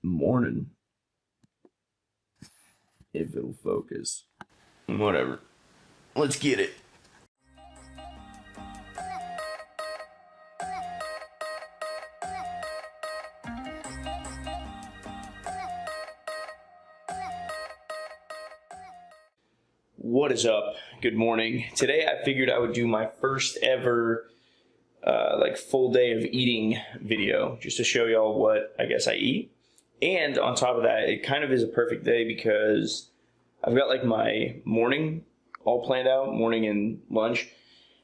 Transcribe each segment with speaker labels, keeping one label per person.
Speaker 1: Morning. If it'll focus. Whatever. Let's get it. What is up? Good morning. Today I figured I would do my first ever full day of eating video just to show y'all what I guess I eat. And on top of that, it kind of is a perfect day because I've got like my morning all planned out, morning and lunch.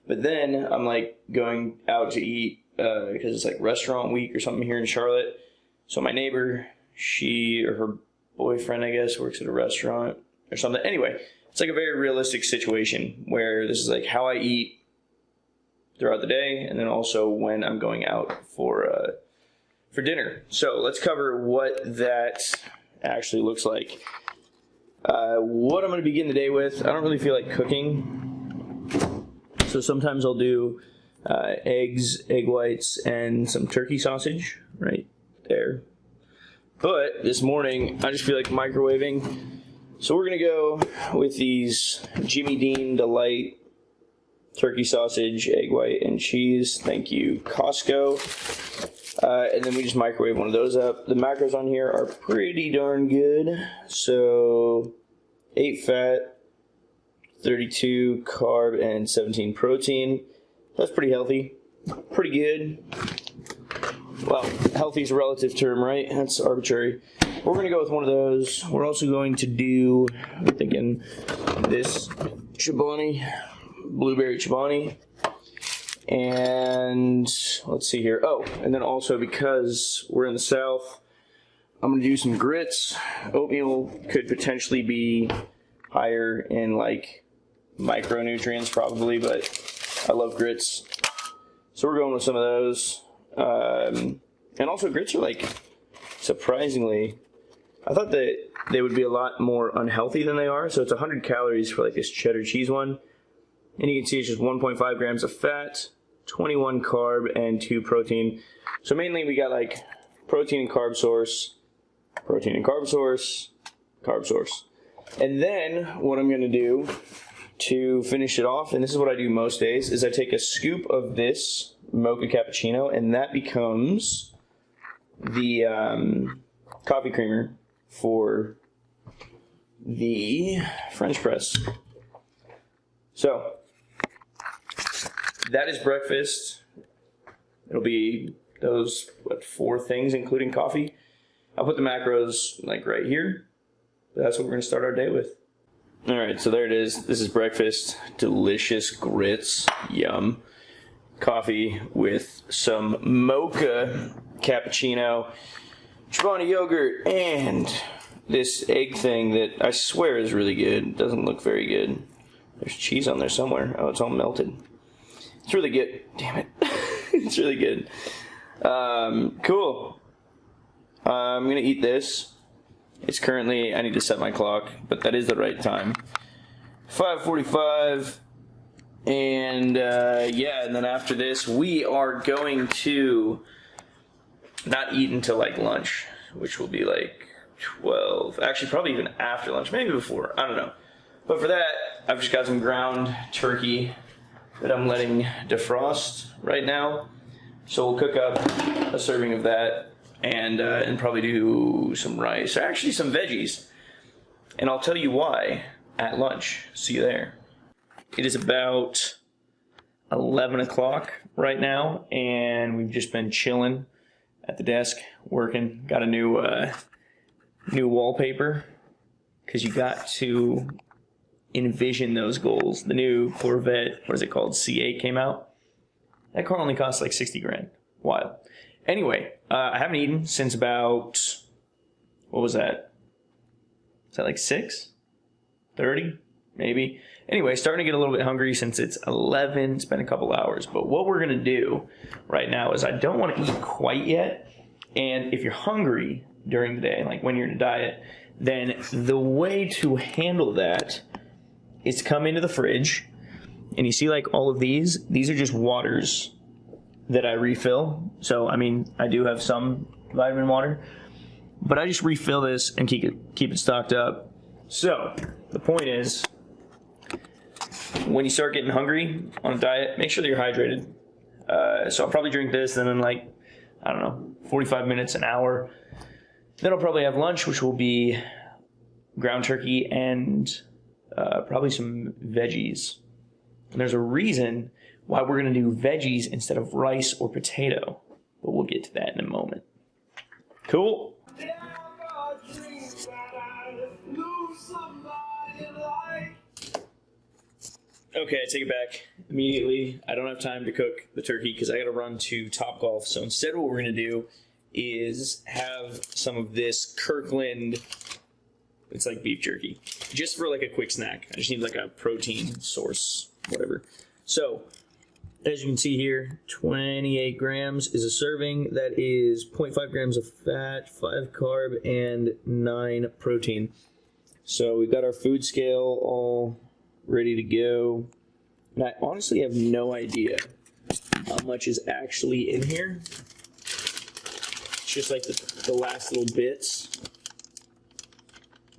Speaker 1: But then I'm like going out to eat because it's like restaurant week or something here in Charlotte. So my neighbor, she or her boyfriend, I guess, works at a restaurant or something. Anyway, it's like a very realistic situation where this is like how I eat throughout the day and then also when I'm going out for dinner. So let's cover what that actually looks like. What I'm going to begin the day with, I don't really feel like cooking. So sometimes I'll do eggs, egg whites, and some turkey sausage right there. But this morning, I just feel like microwaving. So we're going to go with these Jimmy Dean Delight turkey sausage, egg white, and cheese. Thank you, Costco. And then we just microwave one of those up. The macros on here are pretty darn good. So 8 fat, 32 carb, and 17 protein. That's pretty healthy. Pretty good. Well, healthy is a relative term, right? That's arbitrary. We're going to go with one of those. We're also going to do, I'm thinking, this Chobani, blueberry Chobani. And let's see here. Oh, and then also because we're in the South, I'm going to do some grits. Oatmeal could potentially be higher in like micronutrients probably, but I love grits. So we're going with some of those. And also grits are like, surprisingly, I thought that they would be a lot more unhealthy than they are. So it's 100 calories for like this cheddar cheese one. And you can see it's just 1.5 grams of fat, 21 carb, and 2 protein. So mainly we got like protein and carb source, protein and carb source, carb source. And then what I'm going to do to finish it off, and this is what I do most days, is I take a scoop of this mocha cappuccino, and that becomes the coffee creamer for the French press. So that is breakfast. It'll be those, 4 things, including coffee. I'll put the macros like right here. That's what we're going to start our day with. All right, so there it is. This is breakfast. Delicious grits. Yum. Coffee with some mocha cappuccino, Chobani yogurt, and this egg thing that I swear is really good. It doesn't look very good. There's cheese on there somewhere. Oh, it's all melted. It's really good. Damn it. It's really good. Cool. I'm going to eat this. It's currently, I need to set my clock, but that is the right time. 5:45. And yeah, and then after this, we are going to not eat until like lunch, which will be like 12. Actually, probably even after lunch, maybe before. I don't know. But for that, I've just got some ground turkey that I'm letting defrost right now. So we'll cook up a serving of that and probably do some rice, or actually some veggies. And I'll tell you why at lunch. See you there. It is about 11 o'clock right now, and we've just been chilling at the desk, working. Got a new wallpaper, because you got to envision those goals. The new Corvette, what is it called, C8 came out. That car only costs like 60 grand. Wild. Anyway, I haven't eaten since about, what was that? Is that like 6:30? maybe. Anyway, starting to get a little bit hungry since it's 11. It's been a couple hours. But what we're going to do right now is I don't want to eat quite yet. And if you're hungry during the day, like when you're in a diet, then the way to handle that is to come into the fridge. And you see like all of these are just waters that I refill. So, I mean, I do have some vitamin water, but I just refill this and keep it stocked up. So, the point is, when you start getting hungry on a diet, make sure that you're hydrated. So I'll probably drink this, then in like, I don't know, 45 minutes, an hour. Then I'll probably have lunch, which will be ground turkey and probably some veggies. And there's a reason why we're going to do veggies instead of rice or potato, but we'll get to that in a moment. Cool? Okay, I take it back immediately. I don't have time to cook the turkey because I got to run to Topgolf. So instead what we're going to do is have some of this Kirkland, it's like beef jerky, just for like a quick snack. I just need like a protein source, whatever. So, as you can see here, 28 grams is a serving. That is 0.5 grams of fat, 5 carb, and 9 protein. So we've got our food scale all ready to go. And I honestly have no idea how much is actually in here. It's just like the last little bits.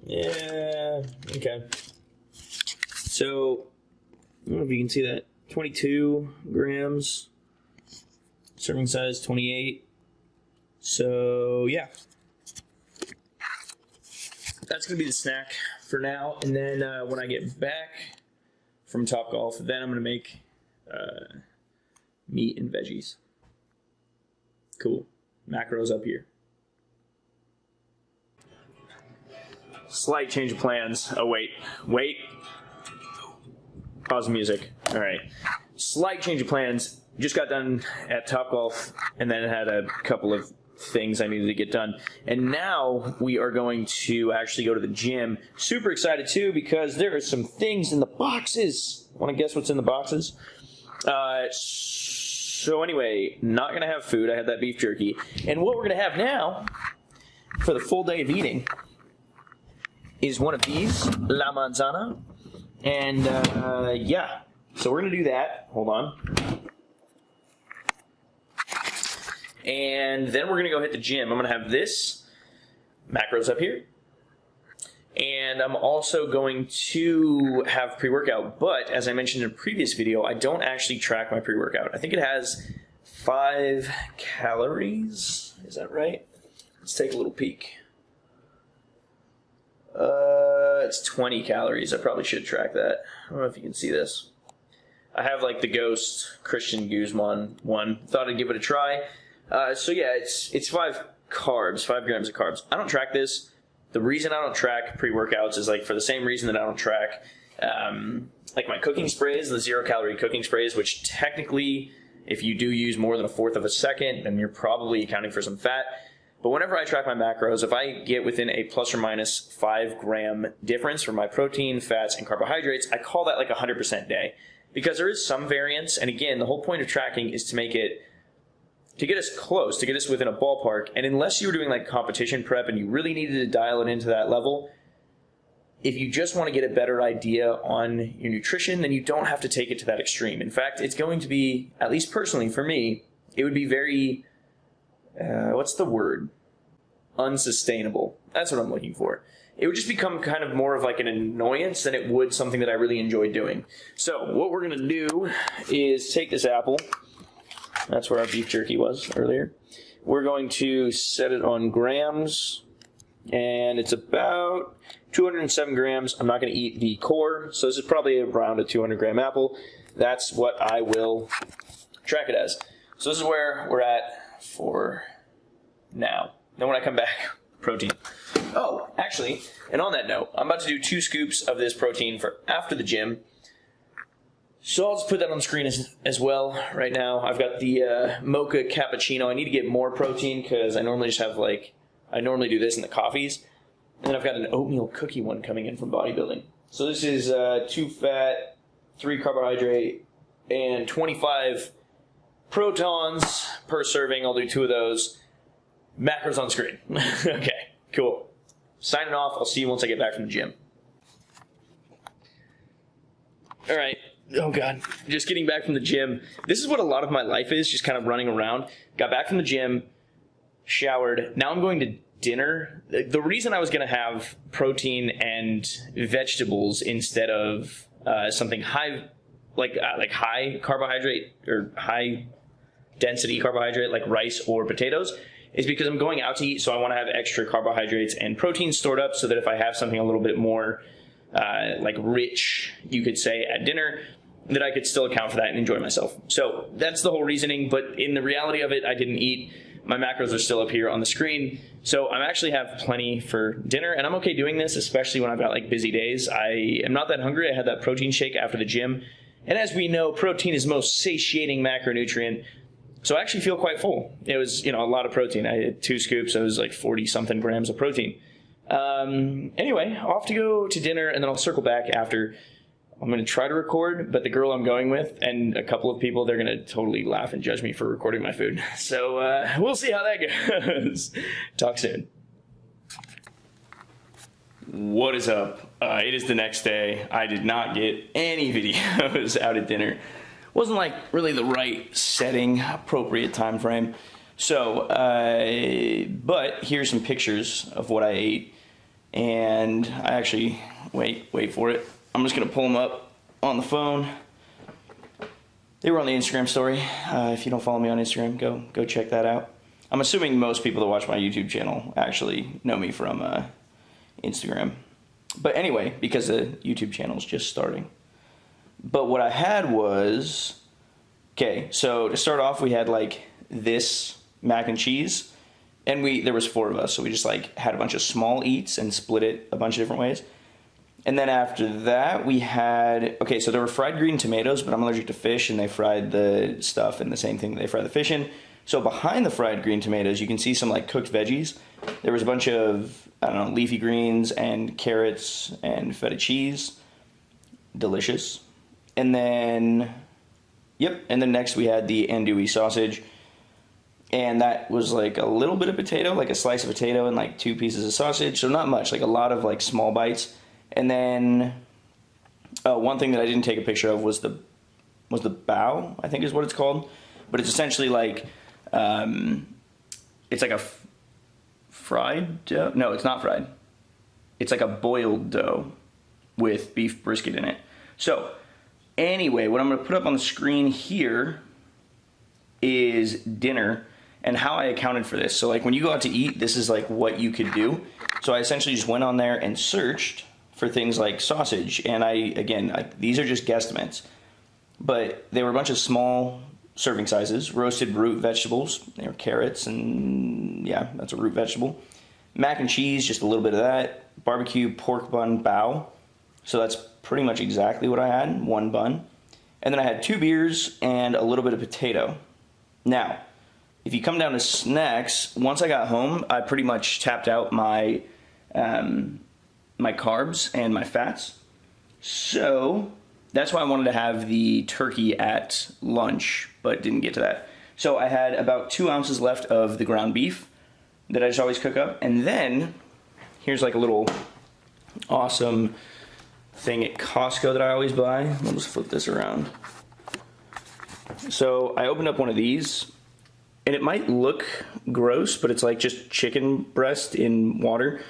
Speaker 1: Yeah, okay. So, I don't know if you can see that. 22 grams. Serving size 28. So, yeah. That's going to be the snack for now. And then when I get back from Topgolf, then I'm going to make meat and veggies. Cool. Macros up here. Slight change of plans. Oh, wait. Pause the music. All right. Slight change of plans. Just got done at Topgolf, and then had a couple of things I needed to get done. And now we are going to actually go to the gym. Super excited, too, because there are some things in the boxes. Want to guess what's in the boxes? So anyway, not going to have food. I had that beef jerky. And what we're going to have now, for the full day of eating, is one of these, La Manzana. And, yeah. So we're going to do that. Hold on. And then we're going to go hit the gym. I'm going to have this, macros up here. And I'm also going to have pre-workout. But, as I mentioned in a previous video, I don't actually track my pre-workout. I think it has 5 calories. Is that right? Let's take a little peek. It's 20 calories. I probably should track that. I don't know if you can see this. I have like the Ghost Christian Guzman one. Thought I'd give it a try. So yeah, it's 5 carbs, 5 grams of carbs. I don't track this. The reason I don't track pre-workouts is like for the same reason that I don't track like my cooking sprays, the 0-calorie cooking sprays, which technically, if you do use more than 1/4 of a second, then you're probably accounting for some fat. But whenever I track my macros, if I get within a plus or minus 5 gram difference for my protein, fats, and carbohydrates, I call that like 100% day. Because there is some variance, and again, the whole point of tracking is to make it, to get us close, to get us within a ballpark. And unless you were doing like competition prep and you really needed to dial it into that level, if you just want to get a better idea on your nutrition, then you don't have to take it to that extreme. In fact, it's going to be, at least personally for me, it would be very, what's the word? Unsustainable. That's what I'm looking for. It would just become kind of more of like an annoyance than it would something that I really enjoy doing. So what we're going to do is take this apple. That's where our beef jerky was earlier. We're going to set it on grams, and it's about 207 grams. I'm not going to eat the core, so this is probably around a 200-gram apple. That's what I will track it as. So this is where we're at for now. Then when I come back, protein. Oh, actually, and on that note, I'm about to do 2 scoops of this protein for after the gym. So I'll just put that on the screen as well right now. I've got the mocha cappuccino. I need to get more protein because I normally just have I normally do this in the coffees. And then I've got an oatmeal cookie one coming in from bodybuilding. So this is 2 fat, 3 carbohydrate, and 25 protons per serving. I'll do 2 of those. Macros on screen. Okay, cool. Signing off. I'll see you once I get back from the gym. All right. Oh, God. Just getting back from the gym. This is what a lot of my life is, just kind of running around. Got back from the gym, showered. Now I'm going to dinner. The reason I was going to have protein and vegetables instead of something high, like high carbohydrate or high density carbohydrate like rice or potatoes is because I'm going out to eat, so I want to have extra carbohydrates and protein stored up so that if I have something a little bit more like rich, you could say, at dinner, that I could still account for that and enjoy myself. So that's the whole reasoning, but in the reality of it, I didn't eat. My macros are still up here on the screen, so I actually have plenty for dinner, and I'm okay doing this, especially when I've got like busy days. I am not that hungry. I had that protein shake after the gym, and as we know, protein is the most satiating macronutrient, so I actually feel quite full. It was, a lot of protein. I had 2 scoops, so it was like 40-something grams of protein. Anyway, off to go to dinner, and then I'll circle back after. I'm going to try to record, but the girl I'm going with and a couple of people, they're going to totally laugh and judge me for recording my food. So we'll see how that goes. Talk soon. What is up? It is the next day. I did not get any videos out at dinner. Wasn't like really the right setting, appropriate time frame. So, but here's some pictures of what I ate. And I actually, wait for it. I'm just going to pull them up on the phone. They were on the Instagram story. If you don't follow me on Instagram, go check that out. I'm assuming most people that watch my YouTube channel actually know me from Instagram. But anyway, because the YouTube channel is just starting. But what I had was, okay, so to start off, we had like this mac and cheese. And there was 4 of us, so we just like had a bunch of small eats and split it a bunch of different ways. And then after that, we had, okay, so there were fried green tomatoes, but I'm allergic to fish, and they fried the stuff in the same thing they fry the fish in. So behind the fried green tomatoes, you can see some like cooked veggies. There was a bunch of, leafy greens and carrots and feta cheese. Delicious. And then, and then next we had the andouille sausage. And that was like a little bit of potato, like a slice of potato and like 2 pieces of sausage. So not much, like a lot of like small bites. And then one thing that I didn't take a picture of was the bao, I think is what it's called. But it's essentially like, it's like a fried dough. No, it's not fried. It's like a boiled dough with beef brisket in it. So anyway, what I'm going to put up on the screen here is dinner and how I accounted for this. So like when you go out to eat, this is like what you could do. So I essentially just went on there and searched for things like sausage, and these are just guesstimates, but they were a bunch of small serving sizes. Roasted root vegetables, they were carrots, and yeah, that's a root vegetable. Mac and cheese, just a little bit of that. Barbecue pork bun bao, so that's pretty much exactly what I had, 1 bun. And then I had 2 beers and a little bit of potato. Now, if you come down to snacks, once I got home, I pretty much tapped out my my carbs and my fats. So that's why I wanted to have the turkey at lunch, but didn't get to that. So I had about 2 ounces left of the ground beef that I just always cook up. And then here's like a little awesome thing at Costco that I always buy. I'll just flip this around. So I opened up one of these, and it might look gross, but it's like just chicken breast in water.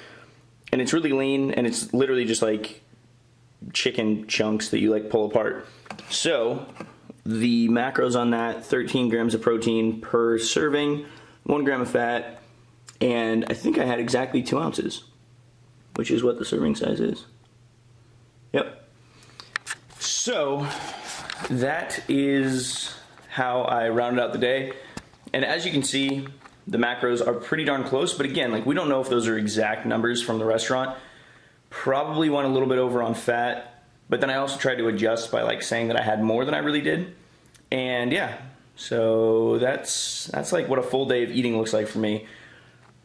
Speaker 1: And it's really lean, and it's literally just like chicken chunks that you like pull apart. So the macros on that, 13 grams of protein per serving, 1 gram of fat, and I think I had exactly 2 ounces, which is what the serving size is. Yep. So that is how I rounded out the day. And as you can see, the macros are pretty darn close, but again, like we don't know if those are exact numbers from the restaurant. Probably went a little bit over on fat, but then I also tried to adjust by like saying that I had more than I really did. And yeah, so that's like what a full day of eating looks like for me.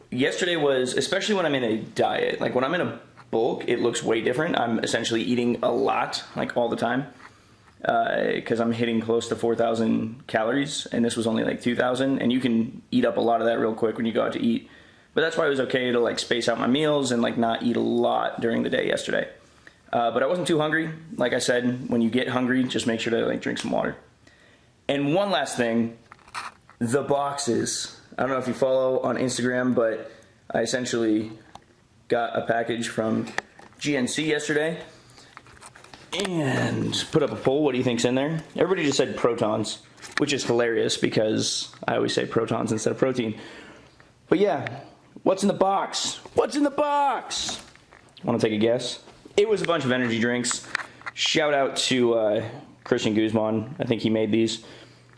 Speaker 1: Yesterday was, especially when I'm in a diet, like when I'm in a bulk, it looks way different. I'm essentially eating a lot, like all the time, because I'm hitting close to 4,000 calories, and this was only like 2,000, and you can eat up a lot of that real quick when you go out to eat. But that's why it was okay to like space out my meals and like not eat a lot during the day yesterday. But I wasn't too hungry. Like I said, when you get hungry, just make sure to like drink some water. And one last thing, the boxes. I don't know if you follow on Instagram, but I essentially got a package from GNC yesterday and put up a poll. What do you think's in there? Everybody just said protons, which is hilarious because I always say protons instead of protein. But yeah, what's in the box? What's in the box? Want to take a guess? It was a bunch of energy drinks. Shout out to Christian Guzman. I think he made these,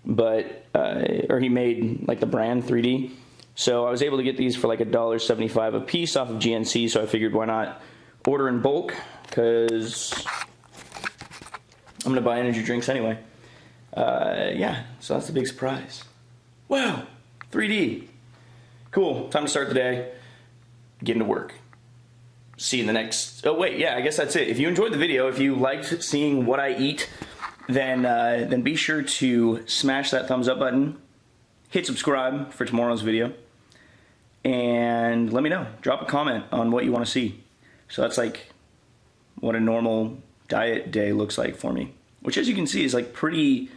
Speaker 1: but or he made like the brand 3D. So I was able to get these for like $1.75 a piece off of GNC. So I figured why not order in bulk, because I'm gonna buy energy drinks anyway. Yeah, so that's the big surprise. Wow, 3D. Cool, time to start the day. Get into work. See you in the next, oh wait, yeah, I guess that's it. If you enjoyed the video, if you liked seeing what I eat, then be sure to smash that thumbs up button, hit subscribe for tomorrow's video, and let me know. Drop a comment on what you want to see. So that's like what a normal diet day looks like for me, which as you can see is like pretty,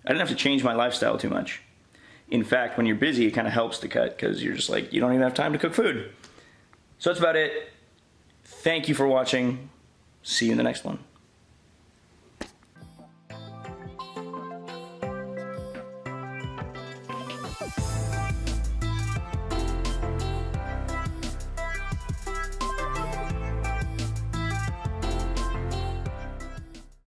Speaker 1: I didn't have to change my lifestyle too much. In fact, when you're busy, it kind of helps to cut because you're just like, you don't even have time to cook food. So that's about it. Thank you for watching. See you in the next one.